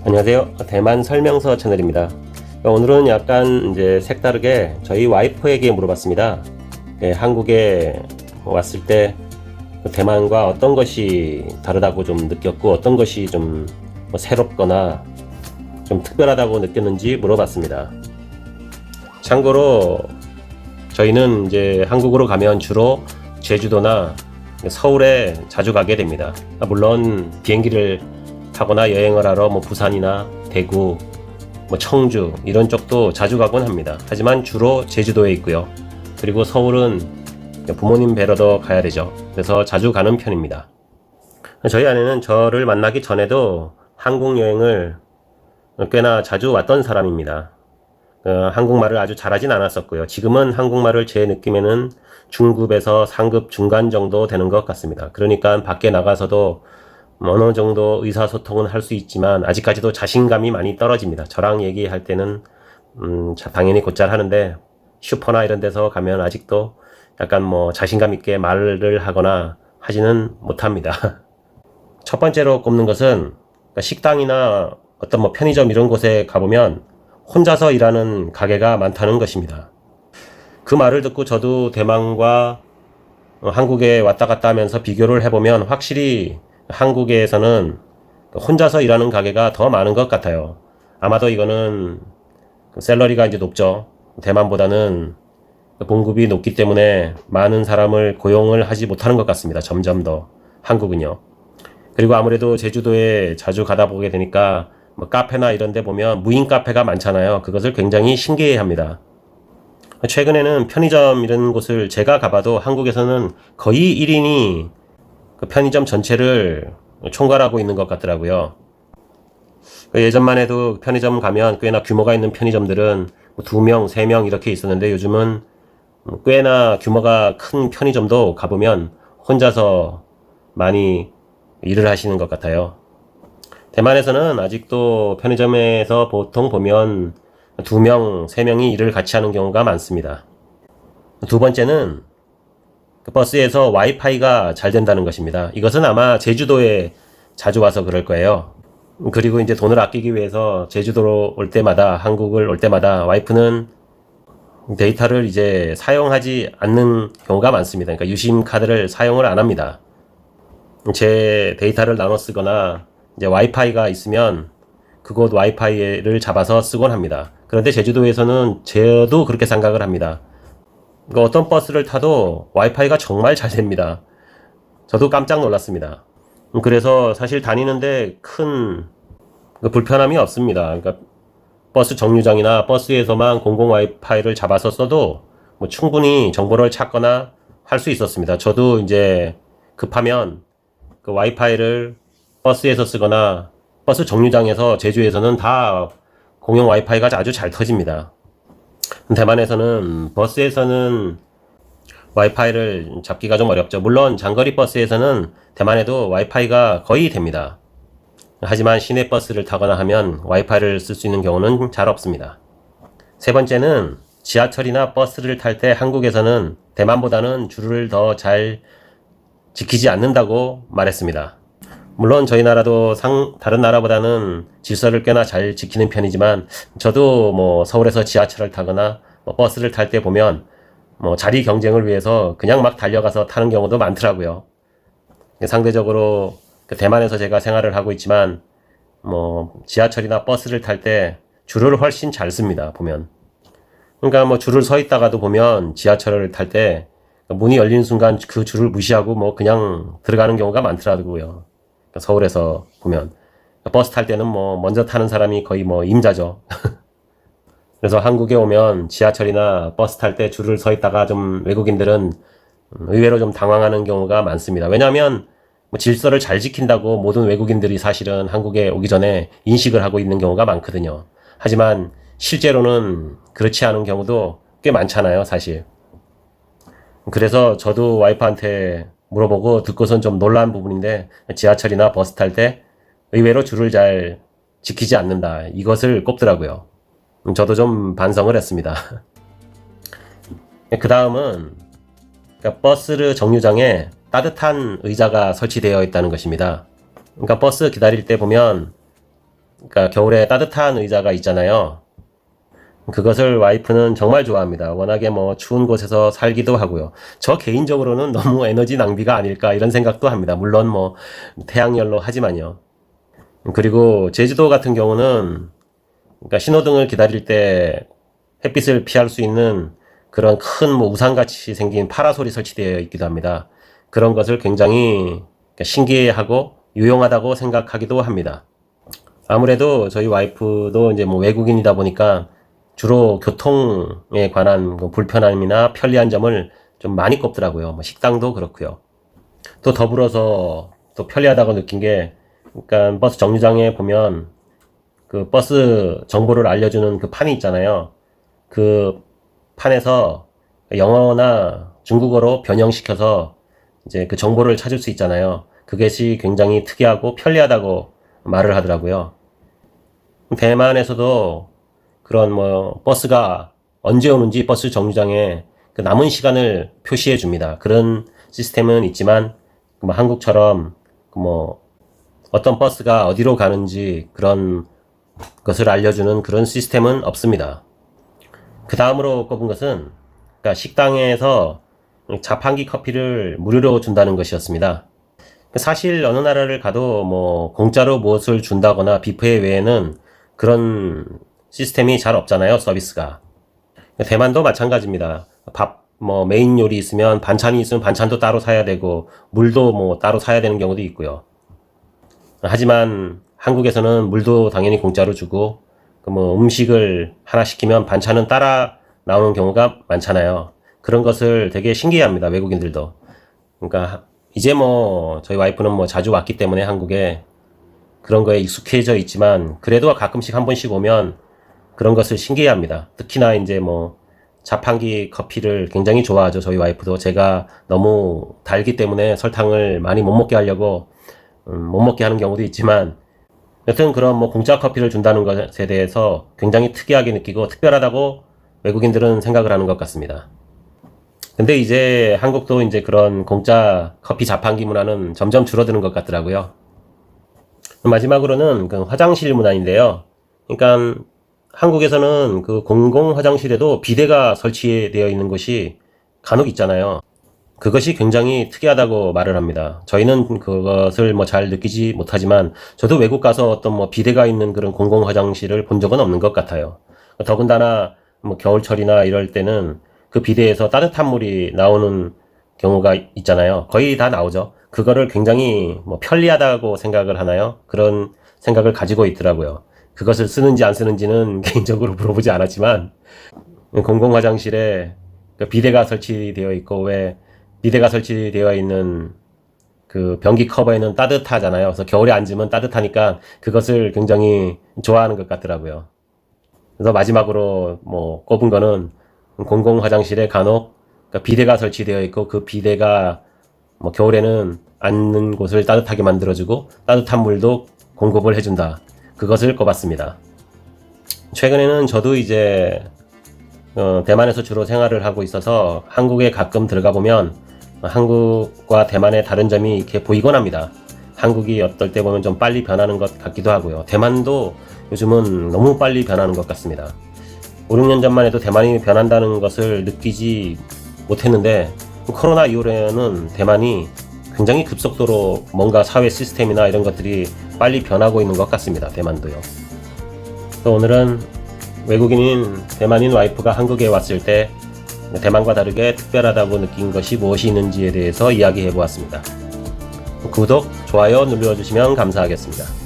안녕하세요. 대만 설명서 채널입니다. 오늘은 약간 이제 색다르게 저희 와이프에게 물어봤습니다. 한국에 왔을 때 대만과 어떤 것이 다르다고 좀 느꼈고 어떤 것이 좀 새롭거나 좀 특별하다고 느꼈는지 물어봤습니다. 참고로 저희는 이제 한국으로 가면 주로 제주도나 서울에 자주 가게 됩니다. 물론 비행기를 타거나 여행을 하러 부산이나 대구, 청주 이런 쪽도 자주 가곤 합니다. 하지만 주로 제주도에 있고요. 그리고 서울은 부모님 뵈러도 가야 되죠. 그래서 자주 가는 편입니다. 저희 아내는 저를 만나기 전에도 한국 여행을 꽤나 자주 왔던 사람입니다. 한국말을 아주 잘하진 않았었고요. 지금은 한국말을 제 느낌에는 중급에서 상급 중간 정도 되는 것 같습니다. 그러니까 밖에 나가서도 어느 정도 의사소통은 할 수 있지만 아직까지도 자신감이 많이 떨어집니다. 저랑 얘기할 때는 당연히 곧잘 하는데 슈퍼나 이런 데서 가면 아직도 약간 자신감 있게 말을 하거나 하지는 못합니다. 첫 번째로 꼽는 것은 식당이나 어떤 편의점 이런 곳에 가보면 혼자서 일하는 가게가 많다는 것입니다. 그 말을 듣고 저도 대만과 한국에 왔다 갔다 하면서 비교를 해보면 확실히 한국에서는 혼자서 일하는 가게가 더 많은 것 같아요. 아마도 이거는 샐러리가 이제 높죠. 대만보다는 봉급이 높기 때문에 많은 사람을 고용을 하지 못하는 것 같습니다. 점점 더 한국은요. 그리고 아무래도 제주도에 자주 가다 보게 되니까 카페나 이런 데 보면 무인 카페가 많잖아요. 그것을 굉장히 신기해 합니다. 최근에는 편의점 이런 곳을 제가 가봐도 한국에서는 거의 1인이 그 편의점 전체를 총괄하고 있는 것 같더라고요. 예전만 해도 편의점 가면 꽤나 규모가 있는 편의점들은 2명, 3명 이렇게 있었는데 요즘은 꽤나 규모가 큰 편의점도 가보면 혼자서 많이 일을 하시는 것 같아요. 대만에서는 아직도 편의점에서 보통 보면 2명, 3명이 일을 같이 하는 경우가 많습니다. 두 번째는 버스에서 와이파이가 잘 된다는 것입니다. 이것은 아마 제주도에 자주 와서 그럴 거예요. 그리고 이제 돈을 아끼기 위해서 제주도로 올 때마다, 한국을 올 때마다 와이프는 데이터를 이제 사용하지 않는 경우가 많습니다. 그러니까 유심 카드를 사용을 안 합니다. 제 데이터를 나눠 쓰거나 이제 와이파이가 있으면 그곳 와이파이를 잡아서 쓰곤 합니다. 그런데 제주도에서는 저도 그렇게 생각을 합니다. 어떤 버스를 타도 와이파이가 정말 잘 됩니다. 저도 깜짝 놀랐습니다. 그래서 사실 다니는데 큰 불편함이 없습니다. 그러니까 버스 정류장이나 버스에서만 공공 와이파이를 잡아서 써도 충분히 정보를 찾거나 할 수 있었습니다. 저도 이제 급하면 그 와이파이를 버스에서 쓰거나 버스 정류장에서 제주에서는 다 공용 와이파이가 아주 잘 터집니다. 대만에서는 버스에서는 와이파이를 잡기가 좀 어렵죠. 물론 장거리 버스에서는 대만에도 와이파이가 거의 됩니다. 하지만 시내 버스를 타거나 하면 와이파이를 쓸 수 있는 경우는 잘 없습니다. 세 번째는 지하철이나 버스를 탈 때 한국에서는 대만보다는 줄을 더 잘 지키지 않는다고 말했습니다. 물론 저희 나라도 다른 나라보다는 질서를 꽤나 잘 지키는 편이지만 저도 서울에서 지하철을 타거나 버스를 탈 때 보면 자리 경쟁을 위해서 그냥 막 달려가서 타는 경우도 많더라고요. 상대적으로 대만에서 제가 생활을 하고 있지만 지하철이나 버스를 탈 때 줄을 훨씬 잘 씁니다. 보면 그러니까 줄을 서 있다가도 보면 지하철을 탈 때 문이 열리는 순간 그 줄을 무시하고 그냥 들어가는 경우가 많더라고요. 서울에서 보면 버스 탈 때는 먼저 타는 사람이 거의 임자죠. 그래서 한국에 오면 지하철이나 버스 탈 때 줄을 서 있다가 좀 외국인들은 의외로 좀 당황하는 경우가 많습니다. 왜냐하면 질서를 잘 지킨다고 모든 외국인들이 사실은 한국에 오기 전에 인식을 하고 있는 경우가 많거든요. 하지만 실제로는 그렇지 않은 경우도 꽤 많잖아요, 사실. 그래서 저도 와이프한테 물어보고 듣고선 좀 놀란 부분인데 지하철이나 버스 탈 때 의외로 줄을 잘 지키지 않는다. 이것을 꼽더라고요. 저도 좀 반성을 했습니다. 그 다음은 버스 정류장에 따뜻한 의자가 설치되어 있다는 것입니다. 그러니까 버스 기다릴 때 보면 그러니까 겨울에 따뜻한 의자가 있잖아요. 그것을 와이프는 정말 좋아합니다. 워낙에 뭐 추운 곳에서 살기도 하고요. 저 개인적으로는 너무 에너지 낭비가 아닐까 이런 생각도 합니다. 물론 뭐 태양열로 하지만요. 그리고 제주도 같은 경우는 그러니까 신호등을 기다릴 때 햇빛을 피할 수 있는 그런 큰 뭐 우산같이 생긴 파라솔이 설치되어 있기도 합니다. 그런 것을 굉장히 신기해하고 유용하다고 생각하기도 합니다. 아무래도 저희 와이프도 이제 뭐 외국인이다 보니까 주로 교통에 관한 불편함이나 편리한 점을 좀 많이 꼽더라고요. 뭐 식당도 그렇고요. 또 더불어서 또 편리하다고 느낀 게, 그러니까 버스 정류장에 보면 그 버스 정보를 알려주는 그 판이 있잖아요. 그 판에서 영어나 중국어로 변형시켜서 이제 그 정보를 찾을 수 있잖아요. 그것이 굉장히 특이하고 편리하다고 말을 하더라고요. 대만에서도 그런 뭐 버스가 언제 오는지 버스 정류장에 그 남은 시간을 표시해 줍니다. 그런 시스템은 있지만 뭐 한국처럼 뭐 어떤 버스가 어디로 가는지 그런 것을 알려주는 그런 시스템은 없습니다. 그 다음으로 꼽은 것은 그러니까 식당에서 자판기 커피를 무료로 준다는 것이었습니다. 사실 어느 나라를 가도 뭐 공짜로 무엇을 준다거나 뷔페 외에는 그런 시스템이 잘 없잖아요, 서비스가. 대만도 마찬가지입니다. 밥, 뭐 메인 요리 있으면 반찬이 있으면 반찬도 따로 사야 되고 물도 뭐 따로 사야 되는 경우도 있고요. 하지만 한국에서는 물도 당연히 공짜로 주고 그 뭐 음식을 하나 시키면 반찬은 따라 나오는 경우가 많잖아요. 그런 것을 되게 신기해합니다, 외국인들도. 그러니까 이제 뭐 저희 와이프는 뭐 자주 왔기 때문에 한국에 그런 거에 익숙해져 있지만 그래도 가끔씩 한 번씩 오면 그런 것을 신기해합니다. 특히나 이제 뭐 자판기 커피를 굉장히 좋아하죠, 저희 와이프도. 제가 너무 달기 때문에 설탕을 많이 못 먹게 하려고 못 먹게 하는 경우도 있지만, 여튼 그런 뭐 공짜 커피를 준다는 것에 대해서 굉장히 특이하게 느끼고 특별하다고 외국인들은 생각을 하는 것 같습니다. 근데 이제 한국도 이제 그런 공짜 커피 자판기 문화는 점점 줄어드는 것 같더라고요. 마지막으로는 그 화장실 문화인데요. 그러니까 한국에서는 그 공공 화장실에도 비데가 설치되어 있는 곳이 간혹 있잖아요. 그것이 굉장히 특이하다고 말을 합니다. 저희는 그것을 뭐 잘 느끼지 못하지만 저도 외국 가서 어떤 뭐 비데가 있는 그런 공공 화장실을 본 적은 없는 것 같아요. 더군다나 뭐 겨울철이나 이럴 때는 그 비데에서 따뜻한 물이 나오는 경우가 있잖아요. 거의 다 나오죠. 그거를 굉장히 뭐 편리하다고 생각을 하나요? 그런 생각을 가지고 있더라고요. 그것을 쓰는지 안 쓰는지는 개인적으로 물어보지 않았지만 공공 화장실에 그 비데가 설치되어 있고, 왜 비데가 설치되어 있는 그 변기 커버에는 따뜻하잖아요. 그래서 겨울에 앉으면 따뜻하니까 그것을 굉장히 좋아하는 것 같더라고요. 그래서 마지막으로 뭐 꼽은 거는 공공 화장실에 간혹 비데가 설치되어 있고 그 비데가 뭐 겨울에는 앉는 곳을 따뜻하게 만들어주고 따뜻한 물도 공급을 해준다. 그것을 꼽았습니다. 최근에는 저도 이제 대만에서 주로 생활을 하고 있어서 한국에 가끔 들어가 보면 한국과 대만의 다른 점이 이렇게 보이곤 합니다. 한국이 어떨 때 보면 좀 빨리 변하는 것 같기도 하고요. 대만도 요즘은 너무 빨리 변하는 것 같습니다. 5, 6년 전만 해도 대만이 변한다는 것을 느끼지 못했는데 코로나 이후로는 대만이 굉장히 급속도로 뭔가 사회 시스템이나 이런 것들이 빨리 변하고 있는 것 같습니다. 대만도요. 또 오늘은 외국인인 대만인 와이프가 한국에 왔을 때 대만과 다르게 특별하다고 느낀 것이 무엇이 있는지에 대해서 이야기해 보았습니다. 구독, 좋아요 눌러주시면 감사하겠습니다.